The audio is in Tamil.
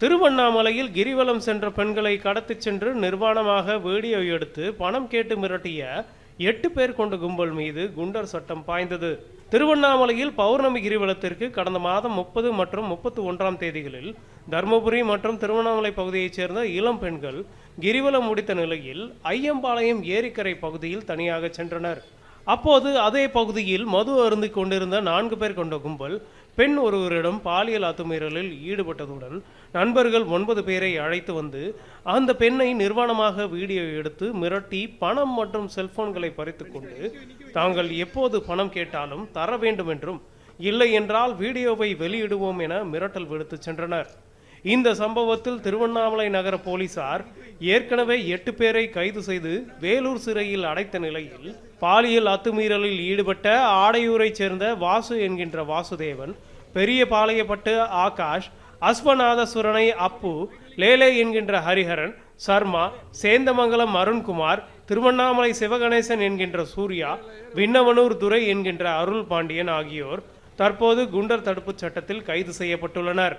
திருவண்ணாமலையில் கிரிவலம் சென்ற பெண்களை கடத்திச் சென்று நிர்வாணமாக வீடியோ எடுத்து பணம் கேட்டு மிரட்டிய 8 பேர் கொண்ட கும்பல் மீது குண்டர் சட்டம் பாய்ந்தது. திருவண்ணாமலையில் பௌர்ணமி கிரிவலத்திற்கு கடந்த மாதம் 30 மற்றும் 31ஆம் தேதிகளில் தர்மபுரி மற்றும் திருவண்ணாமலை பகுதியைச் சேர்ந்த இளம் பெண்கள் கிரிவலம் முடித்த நிலையில் ஐயம்பாளையம் ஏரிக்கரை பகுதியில் தனியாக சென்றனர். அப்போது அதே பகுதியில் மது அருந்திக் கொண்டிருந்த 4 பேர் கொண்ட கும்பல் பெண் ஒருவரிடம் பாலியல் அத்துமீறலில் ஈடுபட்டதுடன் நண்பர்கள் 9 பேரை அழைத்து வந்து அந்த பெண்ணை நிர்வாணமாக வீடியோ எடுத்து மிரட்டி பணம் மற்றும் செல்போன்களை பறித்து கொண்டு தாங்கள் எப்போது பணம் கேட்டாலும் தர வேண்டும் என்றும் இல்லை என்றால் வீடியோவை வெளியிடுவோம் என மிரட்டல் விடுத்து சென்றனர். இந்த சம்பவத்தில் திருவண்ணாமலை நகர போலீசார் ஏற்கனவே 8 பேரை கைது செய்து வேலூர் சிறையில் அடைத்த நிலையில் பாலியல் அத்துமீறலில் ஈடுபட்ட ஆடையூரைச் சேர்ந்த வாசு என்கின்ற வாசுதேவன், பெரியபாளையப்பட்டு ஆகாஷ், அஸ்வநாதசுரனை அப்பு, லேலே என்கின்ற ஹரிஹரன், சர்மா, சேந்தமங்கலம் அருண்குமார், திருவண்ணாமலை சிவகணேசன் என்கின்ற சூர்யா, விண்ணவனூர் துரை என்கின்ற அருள் பாண்டியன் ஆகியோர் தற்போது குண்டர் தடுப்புச் சட்டத்தில் கைது செய்யப்பட்டுள்ளனர்.